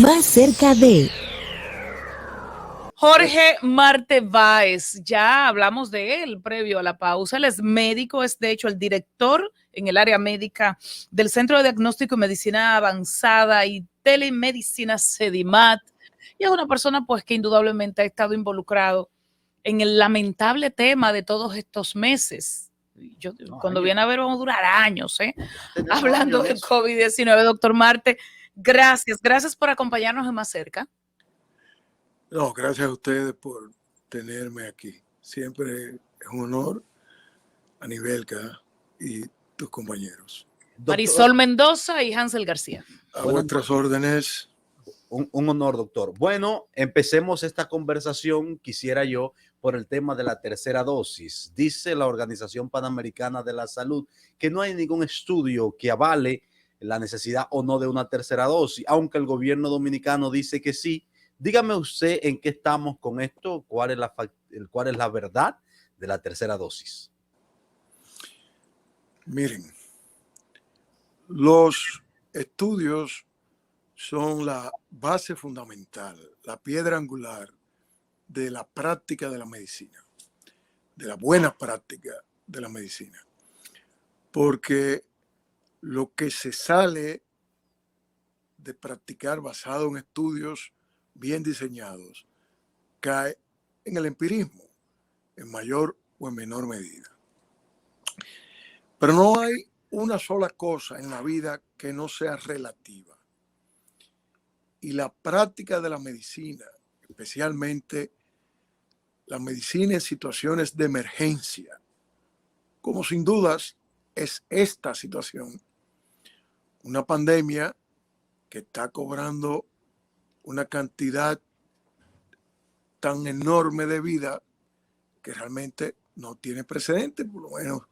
Más cerca de Jorge Marte Báez, ya hablamos de él previo a la pausa. Él es médico, es de hecho el director en el área médica del Centro de Diagnóstico y Medicina Avanzada y Telemedicina CEDIMAT. Y es una persona pues que indudablemente ha estado involucrado en el lamentable tema de todos estos meses. Cuando viene a ver, vamos a durar años, hablando del COVID-19. Doctor Marte, gracias por acompañarnos en Más Cerca. No, gracias a ustedes por tenerme aquí. Siempre es un honor, Anibelka y tus compañeros. Marisol Mendoza y Hansel García. A vuestras órdenes. Un honor, doctor. Bueno, empecemos esta conversación, quisiera yo, por el tema de la tercera dosis. Dice la Organización Panamericana de la Salud que no hay ningún estudio que avale la necesidad o no de una tercera dosis, aunque el gobierno dominicano dice que sí. Dígame usted en qué estamos con esto, cuál es la verdad de la tercera dosis. Miren, los estudios son la base fundamental, la piedra angular de la práctica de la medicina, de la buena práctica de la medicina. Porque lo que se sale de practicar basado en estudios bien diseñados cae en el empirismo, en mayor o en menor medida. Pero no hay una sola cosa en la vida que no sea relativa. Y la práctica de la medicina, especialmente la medicina en situaciones de emergencia, como sin dudas es esta situación, una pandemia que está cobrando una cantidad tan enorme de vida que realmente no tiene precedente, por lo menos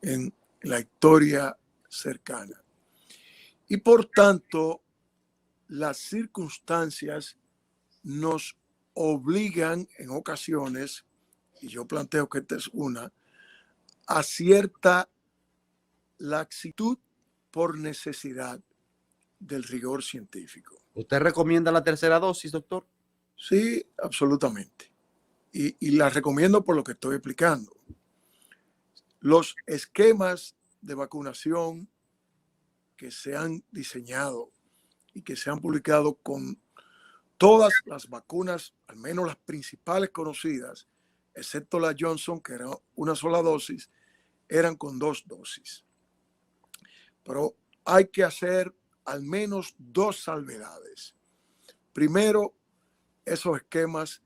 en la historia cercana. Y por tanto, las circunstancias nos obligan en ocasiones, y yo planteo que esta es una, a cierta laxitud por necesidad del rigor científico. ¿Usted recomienda la tercera dosis, doctor? Sí, absolutamente. Y la recomiendo por lo que estoy explicando. Los esquemas de vacunación que se han diseñado y que se han publicado con todas las vacunas, al menos las principales conocidas, excepto la Johnson, que era una sola dosis, eran con 2 dosis. Pero hay que hacer al menos 2 salvedades. Primero, esos esquemas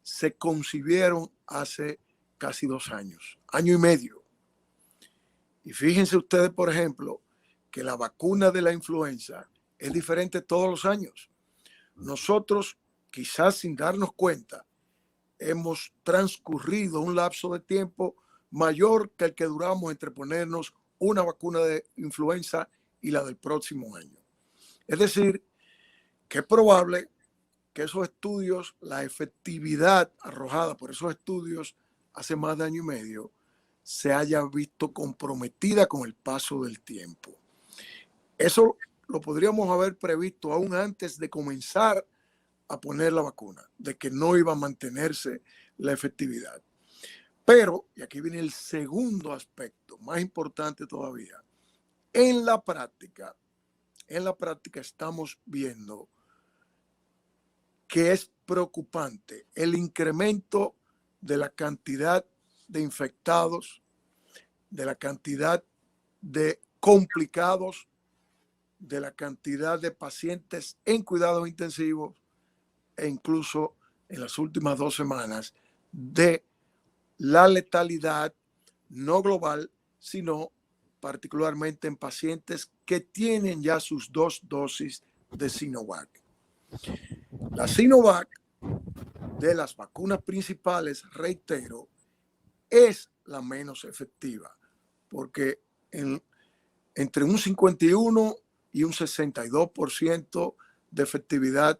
se concibieron hace casi 2 años, año y medio. Y fíjense ustedes, por ejemplo, que la vacuna de la influenza es diferente todos los años. Nosotros, quizás sin darnos cuenta, hemos transcurrido un lapso de tiempo mayor que el que duramos entre ponernos una vacuna de influenza y la del próximo año. Es decir, que es probable que esos estudios, la efectividad arrojada por esos estudios hace más de año y medio, se haya visto comprometida con el paso del tiempo. Eso lo podríamos haber previsto aún antes de comenzar a poner la vacuna, de que no iba a mantenerse la efectividad. Pero, y aquí viene el segundo aspecto, más importante todavía, en la práctica estamos viendo que es preocupante el incremento de la cantidad de infectados, de la cantidad de complicados, de la cantidad de pacientes en cuidados intensivos e incluso en las últimas 2 semanas de la letalidad no global, sino particularmente en pacientes que tienen ya sus 2 dosis de Sinovac. La Sinovac, de las vacunas principales, reitero, es la menos efectiva, porque entre un 51 y un 62% de efectividad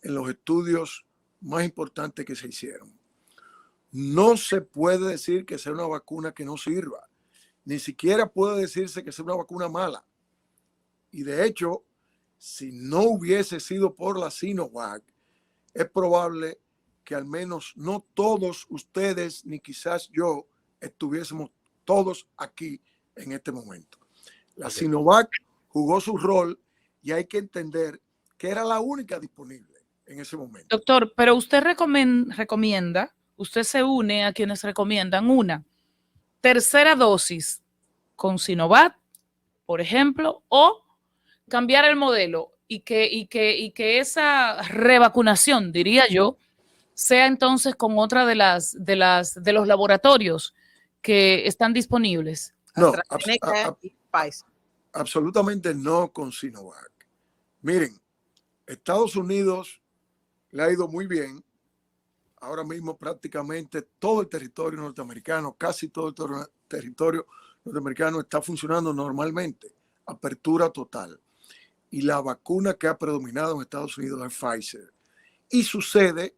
en los estudios más importantes que se hicieron. No se puede decir que sea una vacuna que no sirva, ni siquiera puede decirse que sea una vacuna mala. Y de hecho, si no hubiese sido por la Sinovac, es probable que al menos no todos ustedes, ni quizás yo, estuviésemos todos aquí en este momento. La Sinovac jugó su rol y hay que entender que era la única disponible en ese momento. Doctor, pero usted recomienda, usted se une a quienes recomiendan una tercera dosis con Sinovac, por ejemplo, o cambiar el modelo y que esa revacunación, diría yo, sea entonces con otra de los laboratorios que están disponibles. No, AstraZeneca y Pfizer. Absolutamente no con Sinovac. Miren, Estados Unidos le ha ido muy bien. Ahora mismo prácticamente todo el territorio norteamericano, casi todo el territorio norteamericano está funcionando normalmente. Apertura total. Y la vacuna que ha predominado en Estados Unidos es Pfizer. Y sucede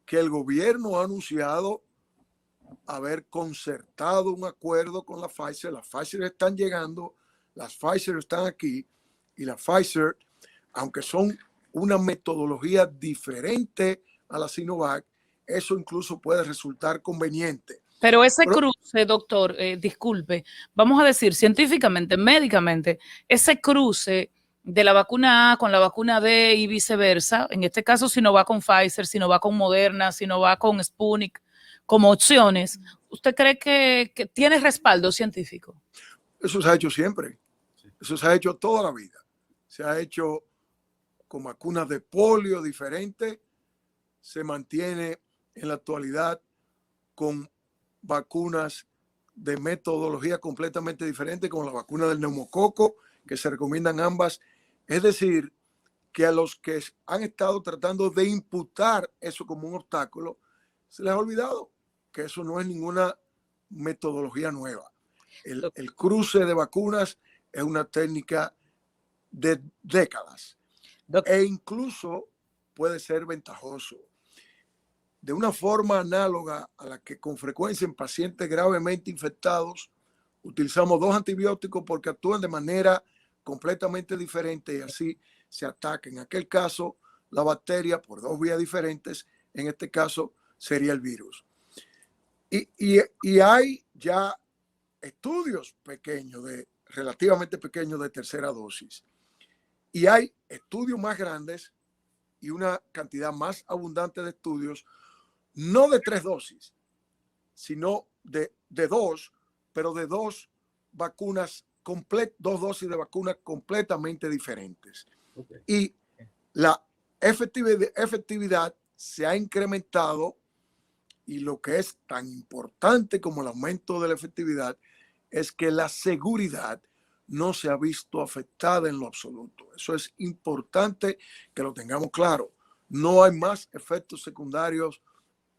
que el gobierno ha anunciado haber concertado un acuerdo con la Pfizer. Las Pfizer están llegando, las Pfizer están aquí y la Pfizer, aunque son una metodología diferente a la Sinovac, eso incluso puede resultar conveniente. Pero ese cruce, doctor, disculpe, vamos a decir científicamente, médicamente, ese cruce de la vacuna A con la vacuna B y viceversa, en este caso si no va con Pfizer, si no va con Moderna, si no va con Sputnik, como opciones, ¿usted cree que tiene respaldo científico? Eso se ha hecho siempre, eso se ha hecho toda la vida, se ha hecho con vacunas de polio diferentes, se mantiene en la actualidad con vacunas de metodología completamente diferente, como la vacuna del neumococo, que se recomiendan ambas. Es decir, que a los que han estado tratando de imputar eso como un obstáculo, se les ha olvidado que eso no es ninguna metodología nueva. El cruce de vacunas es una técnica de décadas e incluso puede ser ventajoso. De una forma análoga a la que con frecuencia en pacientes gravemente infectados utilizamos 2 antibióticos porque actúan de manera completamente diferente y así se ataca. En aquel caso, la bacteria por 2 vías diferentes, en este caso sería el virus. Y hay ya estudios pequeños, relativamente pequeños de tercera dosis. Y hay estudios más grandes y una cantidad más abundante de estudios, no de 3 dosis, sino de 2, pero de 2 vacunas, 2 dosis de vacunas completamente diferentes. Okay. Y la efectividad se ha incrementado y lo que es tan importante como el aumento de la efectividad es que la seguridad no se ha visto afectada en lo absoluto. Eso es importante que lo tengamos claro. No hay más efectos secundarios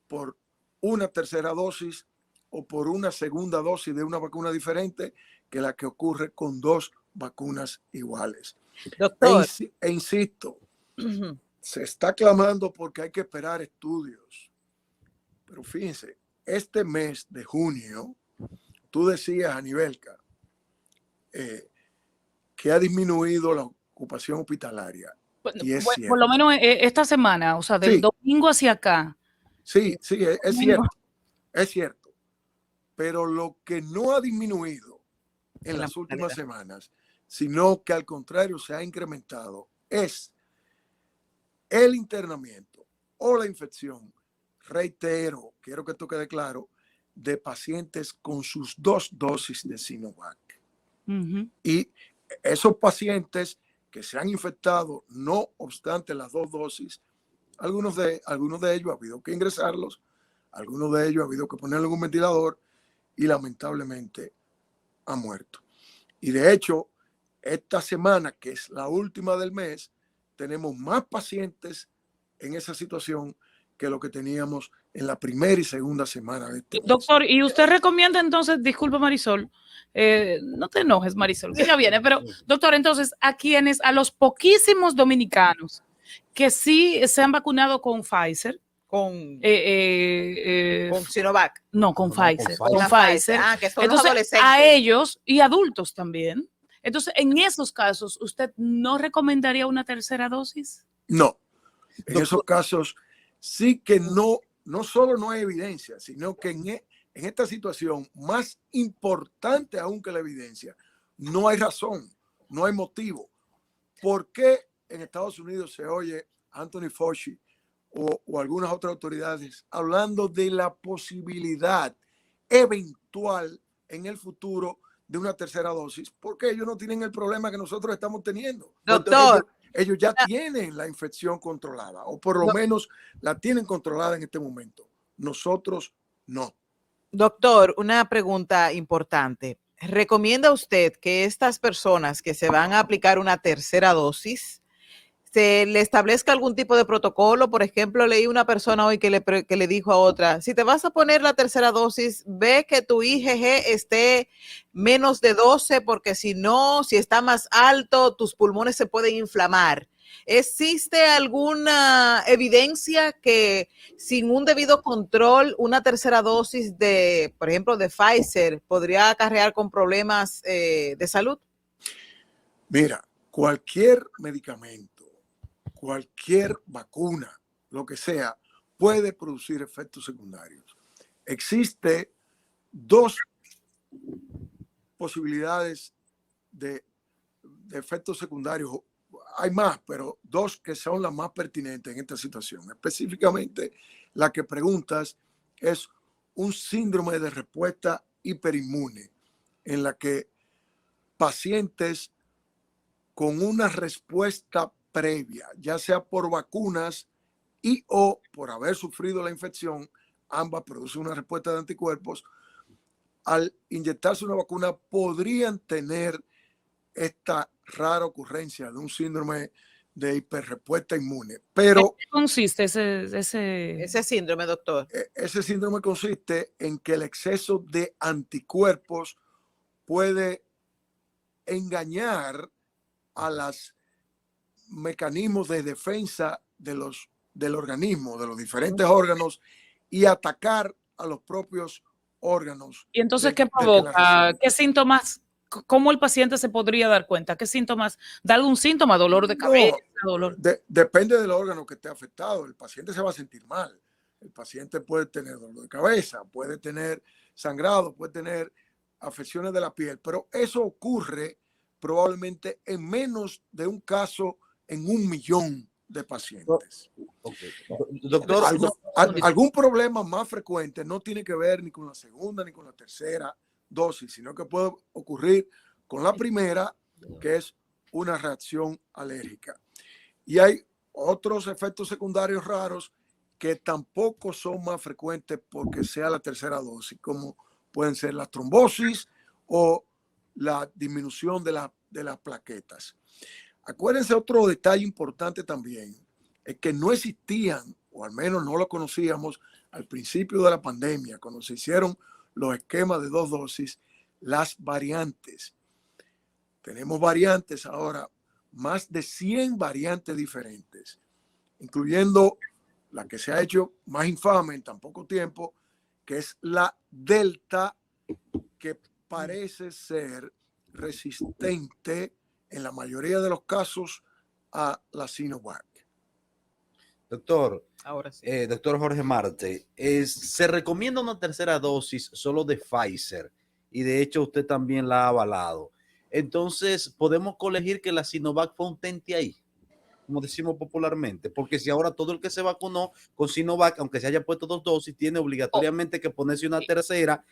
por una tercera dosis o por una segunda dosis de una vacuna diferente que la que ocurre con 2 vacunas iguales. Doctor. E insisto, se está clamando porque hay que esperar estudios. Pero fíjense, este mes de junio, tú decías, Anibelka, que ha disminuido la ocupación hospitalaria. Y es por lo menos esta semana, o sea, del domingo hacia acá. Sí, es cierto, es cierto. Pero lo que no ha disminuido en las últimas semanas, sino que al contrario se ha incrementado, es el internamiento o la infección, reitero, quiero que esto quede claro, de pacientes con sus 2 dosis de Sinovac. Y esos pacientes que se han infectado, no obstante las 2 dosis, algunos de ellos ha habido que ingresarlos, algunos de ellos ha habido que ponerle un ventilador y lamentablemente han muerto. Y de hecho, esta semana, que es la última del mes, tenemos más pacientes en esa situación que lo que teníamos en la primera y segunda semana de este mes. Doctor, ¿y usted recomienda entonces, disculpa Marisol, no te enojes Marisol, que ya viene, pero doctor, entonces a los poquísimos dominicanos que sí se han vacunado con Pfizer, con Sinovac. No, con Pfizer. Con Pfizer. Ah, que son entonces, los adolescentes. a ellos y adultos también, Entonces, en esos casos, ¿usted no recomendaría una tercera dosis? No, en esos casos sí que no solo no hay evidencia, sino que en esta situación, más importante aún que la evidencia, no hay razón, no hay motivo. ¿Por qué en Estados Unidos se oye Anthony Fauci o algunas otras autoridades hablando de la posibilidad eventual en el futuro de una tercera dosis? Porque ellos no tienen el problema que nosotros estamos teniendo. Doctor. Ellos ya tienen la infección controlada, o por lo menos la tienen controlada en este momento. Nosotros no. Doctor, una pregunta importante. ¿Recomienda usted que estas personas que se van a aplicar una tercera dosis se le establezca algún tipo de protocolo? Por ejemplo, leí una persona hoy que le dijo a otra, si te vas a poner la tercera dosis, ve que tu IgG esté menos de 12, porque si no, si está más alto, tus pulmones se pueden inflamar. ¿Existe alguna evidencia que sin un debido control, una tercera dosis de, por ejemplo, de Pfizer podría acarrear con problemas de salud? Mira, cualquier medicamento, cualquier vacuna, lo que sea, puede producir efectos secundarios. Existe dos posibilidades de efectos secundarios. Hay más, pero dos que son las más pertinentes en esta situación. Específicamente, la que preguntas es un síndrome de respuesta hiperinmune, en la que pacientes con una respuesta previa, ya sea por vacunas y o por haber sufrido la infección, ambas producen una respuesta de anticuerpos, al inyectarse una vacuna podrían tener esta rara ocurrencia de un síndrome de hiperrespuesta inmune. Pero ¿en qué consiste Ese síndrome, doctor? ese síndrome consiste en que el exceso de anticuerpos puede engañar a los mecanismos de defensa del organismo, de los diferentes órganos, y atacar a los propios órganos? ¿Y entonces qué del que la provoca? reciben. ¿Qué síntomas? ¿Cómo el paciente se podría dar cuenta? ¿Qué síntomas? ¿Da algún síntoma? ¿Dolor de cabeza? ¿Dolor? Depende del órgano que esté afectado. El paciente se va a sentir mal. El paciente puede tener dolor de cabeza, puede tener sangrado, puede tener afecciones de la piel, pero eso ocurre probablemente en menos de un caso en 1 millón de pacientes. Okay. Doctor, Algún problema más frecuente no tiene que ver ni con la segunda ni con la tercera dosis, sino que puede ocurrir con la primera, que es una reacción alérgica. Y hay otros efectos secundarios raros que tampoco son más frecuentes porque sea la tercera dosis, como pueden ser la trombosis o la disminución de las plaquetas. Acuérdense, otro detalle importante también es que no existían, o al menos no lo conocíamos al principio de la pandemia, cuando se hicieron los esquemas de 2 dosis, las variantes. Tenemos variantes ahora, más de 100 variantes diferentes, incluyendo la que se ha hecho más infame en tan poco tiempo, que es la Delta, que parece ser resistente en la mayoría de los casos a la Sinovac. doctor, Ahora sí. doctor Jorge Marte, se recomienda una tercera dosis solo de Pfizer y de hecho usted también la ha avalado. Entonces, podemos colegir que la Sinovac fue un tente ahí, como decimos popularmente, porque si ahora todo el que se vacunó con Sinovac, aunque se haya puesto 2 dosis, tiene obligatoriamente que ponerse una tercera,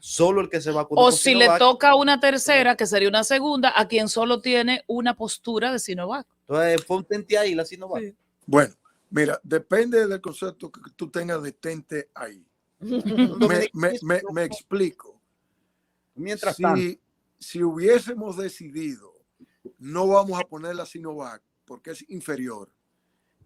solo el que se vacunó O con si Sinovac, le toca una tercera, que sería una segunda, a quien solo tiene una postura de Sinovac. entonces fue un tente ahí la Sinovac. Sí. Bueno, mira, depende del concepto que tú tengas de tente ahí. Me explico. Mientras tanto, Si hubiésemos decidido no vamos a poner la Sinovac porque es inferior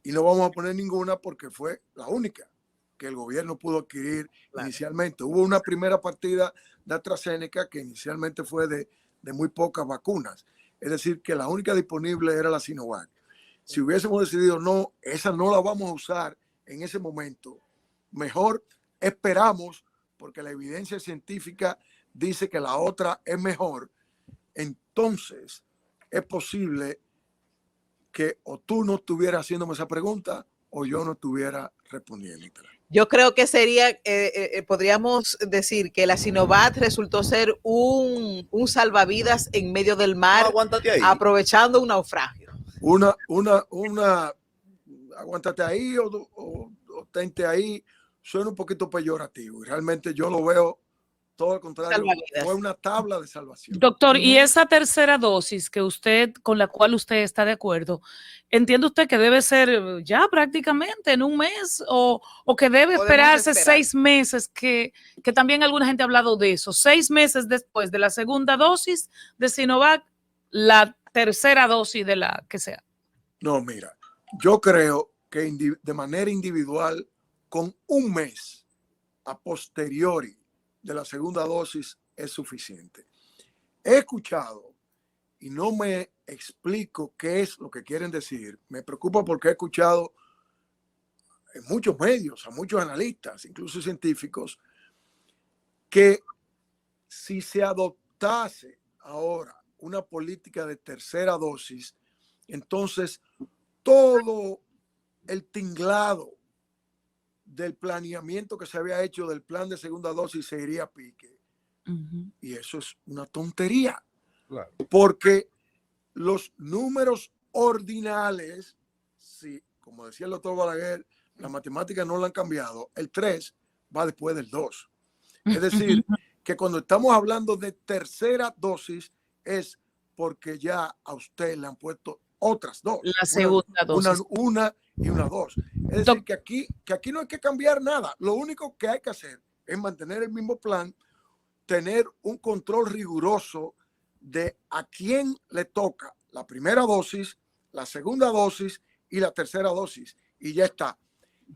y no vamos a poner ninguna porque fue la única que el gobierno pudo adquirir inicialmente. Hubo una primera partida de AstraZeneca que inicialmente fue de muy pocas vacunas. Es decir, que la única disponible era la Sinovac. Si hubiésemos decidido no, esa no la vamos a usar en ese momento, mejor esperamos, porque la evidencia científica dice que la otra es mejor. entonces es posible que o tú no estuvieras haciéndome esa pregunta o yo no estuviera respondiéndotela. Yo creo que sería, podríamos decir que la Sinovac resultó ser un salvavidas en medio del mar, Aguántate ahí. aprovechando un naufragio. Aguántate ahí o tente ahí, suena un poquito peyorativo y realmente yo lo veo todo al contrario, Salvavidas. fue una tabla de salvación. Doctor, y esa tercera dosis con la cual usted está de acuerdo, ¿entiende usted que debe ser ya prácticamente en un mes o que debe esperarse 6 meses? Que también alguna gente ha hablado de eso. 6 meses después de la segunda dosis de Sinovac, la tercera dosis de la que sea. No, mira, yo creo que de manera individual, con un mes a posteriori de la segunda dosis es suficiente. He escuchado y no me explico qué es lo que quieren decir. Me preocupa porque he escuchado en muchos medios, a muchos analistas, incluso científicos, que si se adoptase ahora una política de tercera dosis, entonces todo el tinglado del planeamiento que se había hecho del plan de segunda dosis se iría a pique. Y eso es una tontería. Claro. Porque los números ordinales, si, como decía el doctor Balaguer, las matemáticas no lo han cambiado, el 3 va después del 2. Es decir, que cuando estamos hablando de tercera dosis es porque ya a usted le han puesto otras dos. La segunda dosis. Una y una 2. Es decir, que aquí no hay que cambiar nada. Lo único que hay que hacer es mantener el mismo plan, tener un control riguroso de a quién le toca la primera dosis, la segunda dosis y la tercera dosis. Y ya está.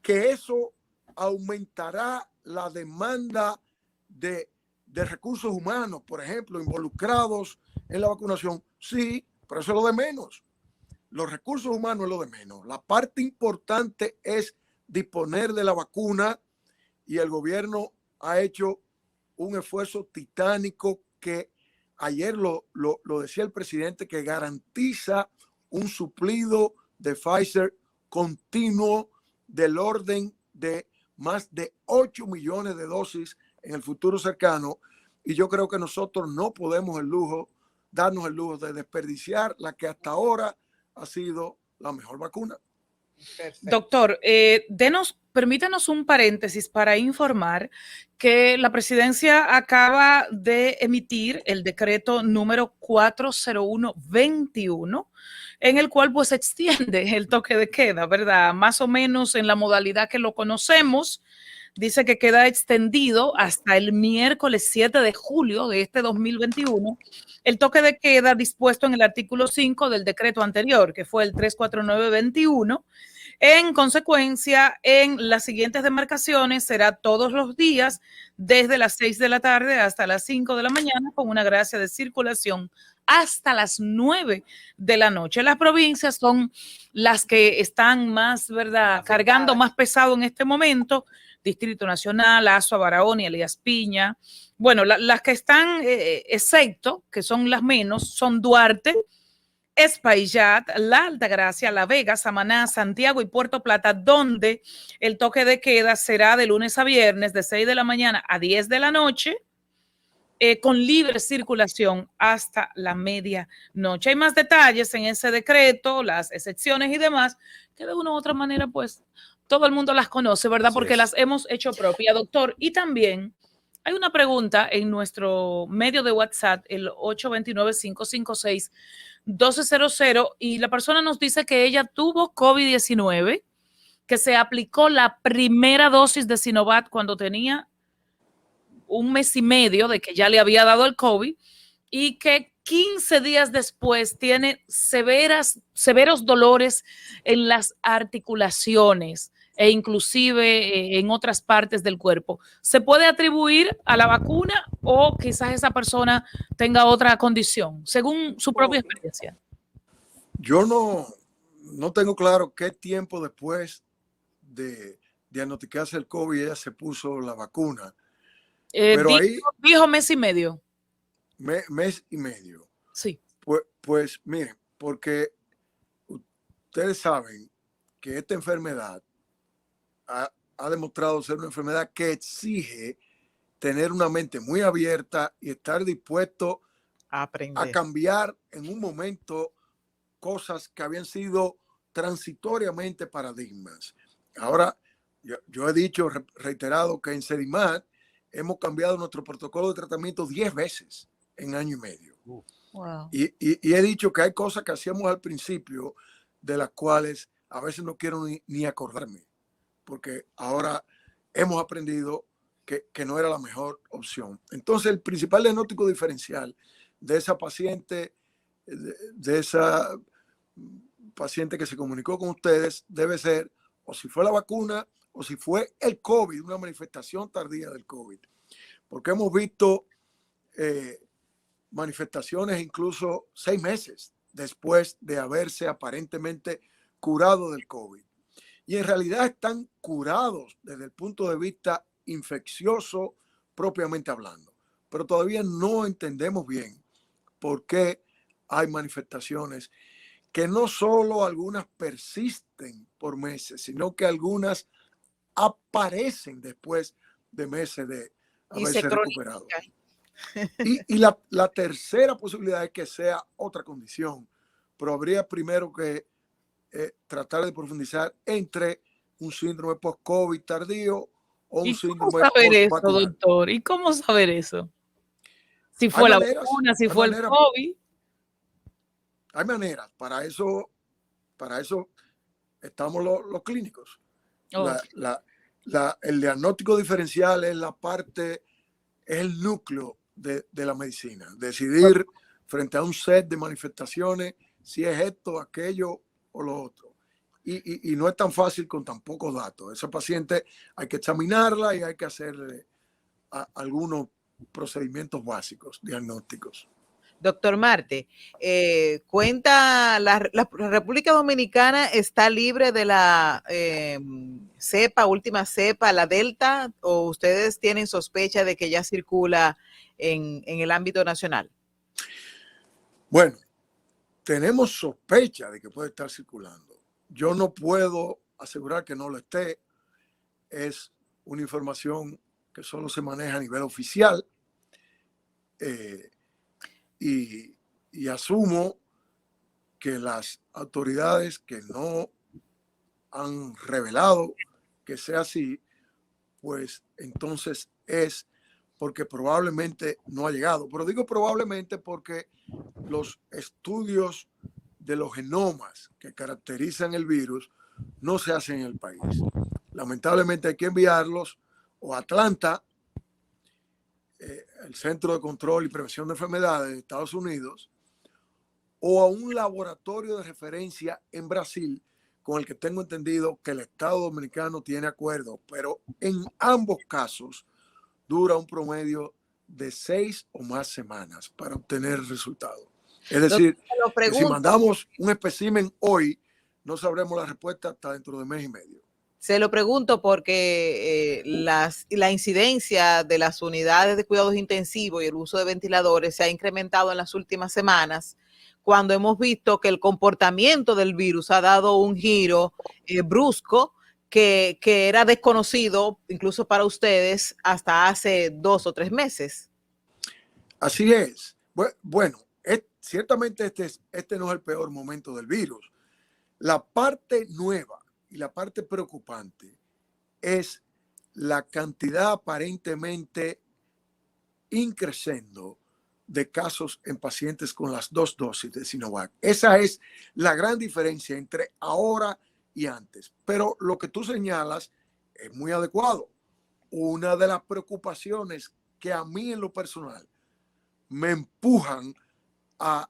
Que eso aumentará la demanda de recursos humanos, por ejemplo, involucrados en la vacunación. Sí, pero eso es lo de menos. Los recursos humanos es lo de menos. La parte importante es disponer de la vacuna y el gobierno ha hecho un esfuerzo titánico que ayer lo decía el presidente, que garantiza un suplido de Pfizer continuo del orden de más de 8 millones de dosis en el futuro cercano. Y yo creo que nosotros no podemos darnos el lujo de desperdiciar la que hasta ahora ha sido la mejor vacuna. Perfecto. Doctor, permítanos un paréntesis para informar que la presidencia acaba de emitir el decreto número 40121, en el cual pues extiende el toque de queda, ¿verdad? Más o menos en la modalidad que lo conocemos. Dice que queda extendido hasta el miércoles 7 de julio de este 2021 el toque de queda dispuesto en el artículo 5 del decreto anterior, que fue el 34921. En consecuencia, en las siguientes demarcaciones será todos los días desde las 6 de la tarde hasta las 5 de la mañana con una gracia de circulación hasta las 9 de la noche. Las provincias son las que están más, ¿verdad?, cargando más pesado en este momento. Distrito Nacional, Azua, Barahona, Elías Piña. Bueno, las que están excepto, que son las menos, son Duarte, Espaillat, La Altagracia, La Vega, Samaná, Santiago y Puerto Plata, donde el toque de queda será de lunes a viernes de 6 de la mañana a 10 de la noche, con libre circulación hasta la medianoche. Hay más detalles en ese decreto, las excepciones y demás, que de una u otra manera, pues, todo el mundo las conoce, ¿verdad? Porque las hemos hecho propia, doctor. Y también hay una pregunta en nuestro medio de WhatsApp, el 829-556-1200, y la persona nos dice que ella tuvo COVID-19, que se aplicó la primera dosis de Sinovac cuando tenía 1 mes y medio de que ya le había dado el COVID y que 15 días después tiene severos dolores en las articulaciones e inclusive en otras partes del cuerpo. ¿Se puede atribuir a la vacuna o quizás esa persona tenga otra condición, según su propia experiencia? Yo no tengo claro qué tiempo después de diagnosticarse el COVID ella se puso la vacuna. Pero dijo mes y medio. Mes y medio. Sí. Pues miren, porque ustedes saben que esta enfermedad ha demostrado ser una enfermedad que exige tener una mente muy abierta y estar dispuesto a cambiar en un momento cosas que habían sido transitoriamente paradigmas. Ahora, yo he dicho, reiterado, que en Sedimat hemos cambiado nuestro protocolo de tratamiento 10 veces en año y medio. Wow. Y he dicho que hay cosas que hacíamos al principio de las cuales a veces no quiero ni acordarme, porque ahora hemos aprendido que no era la mejor opción. Entonces, el principal diagnóstico diferencial de esa paciente, de esa paciente que se comunicó con ustedes, debe ser o si fue la vacuna o si fue el COVID, una manifestación tardía del COVID. Porque hemos visto manifestaciones incluso 6 meses después de haberse aparentemente curado del COVID. Y en realidad están curados desde el punto de vista infeccioso propiamente hablando. Pero todavía no entendemos bien por qué hay manifestaciones que no solo algunas persisten por meses, sino que algunas aparecen después de meses de haberse recuperado. Y la tercera posibilidad es que sea otra condición, pero habría primero que tratar de profundizar entre un síndrome post-COVID tardío o un síndrome post-vacunal. ¿Y cómo saber eso, doctor? ¿Y cómo saber eso? Si fue la vacuna, si fue el COVID. Hay maneras, para eso estamos los clínicos. El diagnóstico diferencial es es el núcleo de la medicina. Decidir frente a un set de manifestaciones si es esto, aquello o lo otro. Y no es tan fácil con tan pocos datos. Esa paciente hay que examinarla y hay que hacerle algunos procedimientos básicos, diagnósticos. Doctor Marte, cuenta, la República Dominicana está libre de la última cepa, la Delta, o ustedes tienen sospecha de que ya circula en el ámbito nacional? Bueno, tenemos sospecha de que puede estar circulando. Yo no puedo asegurar que no lo esté. Es una información que solo se maneja a nivel oficial. Y asumo que las autoridades que no han revelado que sea así, pues entonces es porque probablemente no ha llegado. Pero digo probablemente porque los estudios de los genomas que caracterizan el virus no se hacen en el país. Lamentablemente hay que enviarlos o a Atlanta, el Centro de Control y Prevención de Enfermedades de Estados Unidos, o a un laboratorio de referencia en Brasil, con el que tengo entendido que el Estado Dominicano tiene acuerdo, pero en ambos casos dura un promedio de 6 o más semanas para obtener el resultado. Es decir, que si mandamos un espécimen hoy, no sabremos la respuesta hasta dentro de mes y medio. Se lo pregunto porque la incidencia de las unidades de cuidados intensivos y el uso de ventiladores se ha incrementado en las últimas semanas, cuando hemos visto que el comportamiento del virus ha dado un giro brusco que era desconocido incluso para ustedes hasta hace 2 o 3 meses. Así es. Bueno, ciertamente este no es el peor momento del virus. La parte nueva y la parte preocupante es la cantidad aparentemente increciendo de casos en pacientes con las 2 dosis de Sinovac. Esa es la gran diferencia entre ahora y antes. Pero lo que tú señalas es muy adecuado. Una de las preocupaciones que a mí en lo personal me empujan a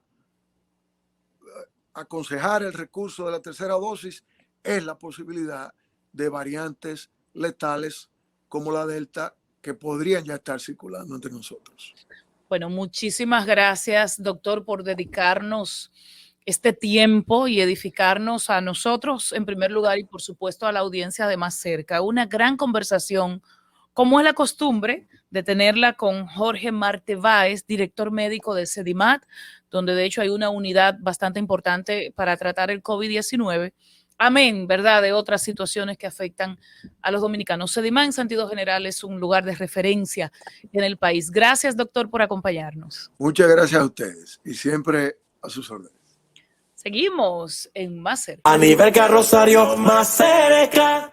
aconsejar el recurso de la tercera dosis es la posibilidad de variantes letales como la Delta que podrían ya estar circulando entre nosotros. Bueno, muchísimas gracias, doctor, por dedicarnos este tiempo y edificarnos a nosotros en primer lugar y por supuesto a la audiencia de más cerca. Una gran conversación como es la costumbre de tenerla con Jorge Marte Báez, director médico de Sedimat, donde de hecho hay una unidad bastante importante para tratar el COVID-19. Amén, ¿verdad? De otras situaciones que afectan a los dominicanos. Sedimat, en sentido general, es un lugar de referencia en el país. Gracias, doctor, por acompañarnos. Muchas gracias a ustedes y siempre a sus órdenes. Seguimos en Más Cerca. A nivel carrosario más cerca.